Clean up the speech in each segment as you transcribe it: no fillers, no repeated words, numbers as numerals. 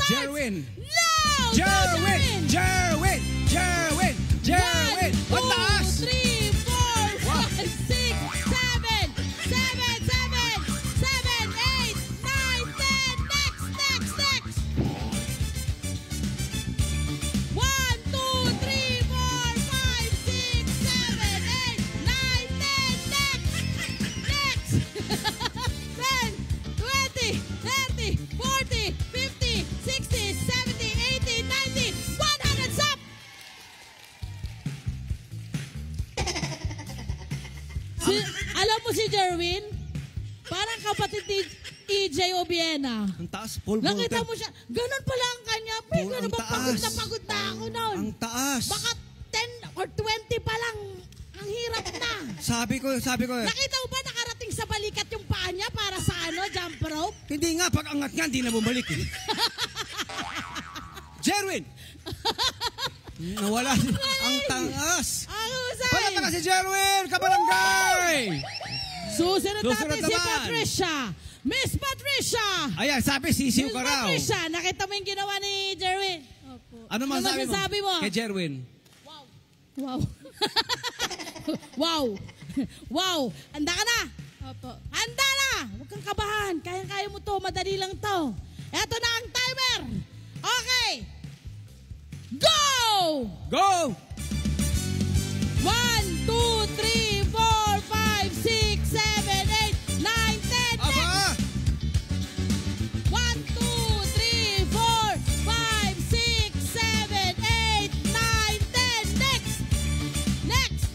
Jerwin. No! Jerwin! Jerwin! Jerwin! Jerwin! Mataas! 1, 2, 3, 4, 5, 6, 7, 7, 7, 7, 8, 9, 10. Next, next, next. 1, 2, 3, 4, 5, 6, 7, 8, 9, 10. Next, next. 10, 20, 30, 40, 50, 60, 70, 80, 90, 100. Stop! Alam mo si Jerwin? Parang kapatid ni EJ Obiena. Ang taas, Paul Nakita Walter. mo siya, ganun pala ang kanya. Pero Paul, ganun ang ba, pagod taas. na pagod na ako noon. Ang taas. Baka 10 or 20 pa lang. Ang hirap na. Sabi ko. Nakita mo ba nakarating sa balikat yung paa niya para sa jump rope? Hindi nga, pag angat nga, hindi na bumalik. Eh. Jerwin! Nawala. Ang taas. Ang husay. Palapa si Jerwin, kabarangay! Susunod natin si naman. Patricia. Miss Patricia. Ayan, sabi, sisiw Miss ka raw. Patricia, nakita mo yung ginawa ni Jerwin? Opo. Ano masasabi mo? Kay Jerwin? Wow. Wow. Wow. Handa ka na? Opo. Handa na! Huwag kang kabahan. Kaya-kaya mo to. Madali lang to. Eto na ang timer. Okay. Go! Go! 1, 2, 3, 4, 5, 6, 7, 8, 9, 10, Aba! next! 1, 2, 3, 4, 5, 6, 7, 8, 9, 10, next! Next!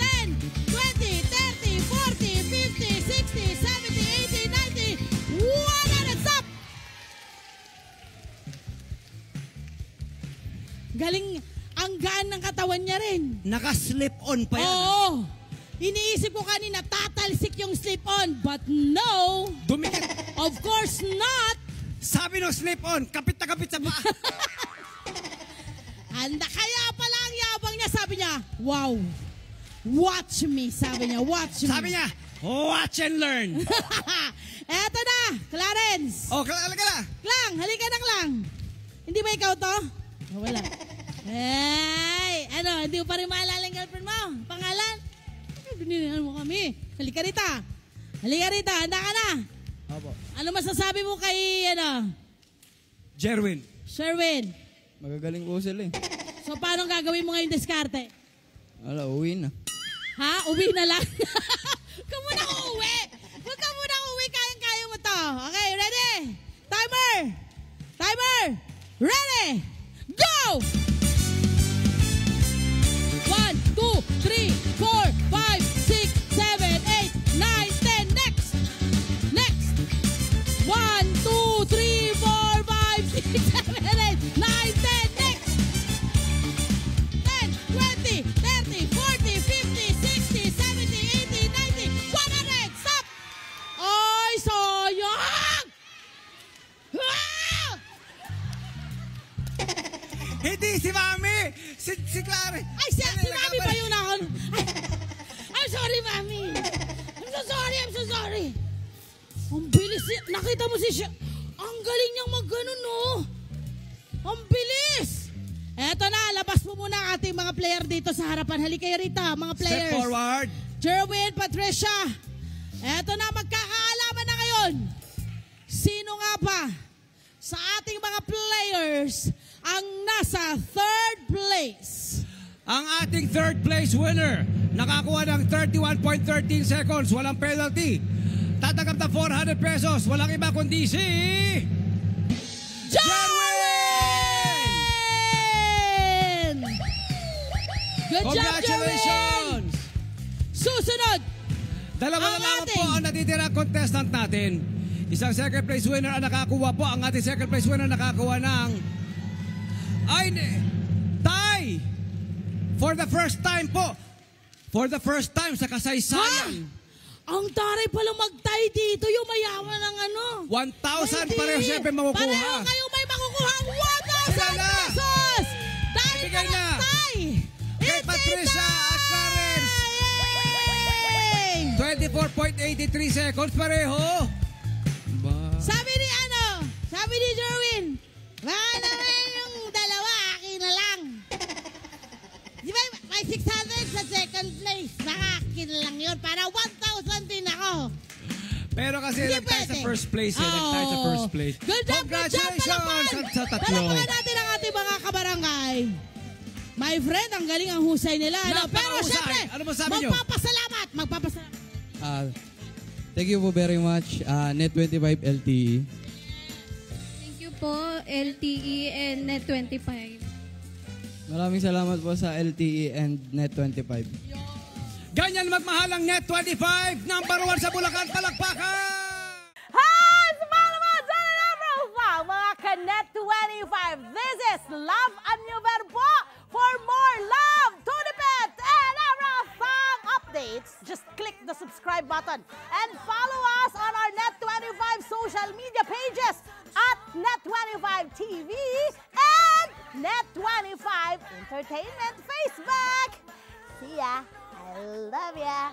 10, 20, 30, 40, 50, 60, 70, 80, 90, 100, stop! Galing, ang gaan ng katawan niya rin. Naka-slip on pa yan. Oo. Iniisip ko kanina, tatalsik yung slip-on. But no, Dumikit. of course not. Sabi no slip on, kapit na kapit sa paa. Handa kaya pala ang yabang niya. Sabi niya, wow, watch me. Sabi niya, watch me. Sabi niya, watch and learn. Eto na, Clarence. Oh, halika na. Klang, halika na Klang. Hindi ba ikaw to? Oh, wala. Hey, ano, hindi mo pa rin maalala yung girlfriend mo? Pangalan? Binilihan mo kami. Halika rita. Halika rita, handa ka na. Opo. Ano masasabi mo kay, Jerwin. Sherwin? Magagaling po sila eh. So, paano gagawin mo ngayon diskarte? Wala, uwi na. Ha? Uwi na lang? Huwag ka muna uuwi. Huwag ka muna uuwi. Kayang-kaya mo to. Okay, ready? Timer! Timer! Ready! Go! 1, 2, 3, 4, 5, 6, 7, 8, 9, 10. Next! Next! 1, 2, 3, 4, 5, 6, 7, 8, 9, 10. Next! 10, 20, 30, 40, 50, 60, 70, 80, 90, 100. Stop! Ay, sayang! Ah! Hindi, si Mami! Si Clary! Ay, si Mami ba yun ako? I'm sorry, Mami. I'm so sorry. Ang bilis. Nakita mo si siya. Ang galing niyang mag-ganon, no? Ang bilis. Eto na, labas mo muna ang ating mga player dito sa harapan. Halika kayo rito, mga players. Step forward. Jerwin, Patricia. Eto na, magkakaalaman na ngayon. Sino nga ba sa ating mga players ang nasa third place? Ang ating third place winner, nakakuha ng 31.13 seconds, walang penalty. Tatanggap na 400 pesos, walang iba kundi si... Jerwin! Good job, Jerwin! Congratulations! Susunod! Dalawa na Ang lamang ating- po ang natitirang contestant natin. Isang second place winner ang nakakuha po. Ang ating second place winner nakakuha ng... tie! For the first time po. For the first time sa kasaysayan. Ang taray pala mag-tie dito, yung mayaman ng 1,000 pareho siyempre makukuha. Pareho kayo may makukuha ang 1,000 Sila na. pesos! Dahil Bigay na na. mag-tie! Kay Patricia at Clarence. Yay! 24.83 seconds pareho. Sabi ni Jerwin, second place. Nakakin lang yun. Para 1,000 din ako. Pero kasi Hindi nagtayo sa pwede. first place. Nagtayo sa first place. Good job, Congratulations sa tatlo. Palakpakan natin ang ating mga kabarangay. My friend, ang galing ang husay nila. Ano? Pero Napakahusay. syempre, Ano masabi nyo? magpapasalamat. Thank you po very much, Net25 LTE. Thank you po, LTE and Net25. Maraming salamat po sa LTE and Net25. Ganyan magmahal ang Net25. Number 1 sa Bulacan. Palakpakan! Hi! Smile naman sa number 5, mga Kanet 25. This is Love a New Verbo. For more love, Tunipet, and everything updates, just click the subscribe button and follow us on our Net25 social media pages at Net25 TV and Net25 Entertainment Facebook. See ya. I love ya.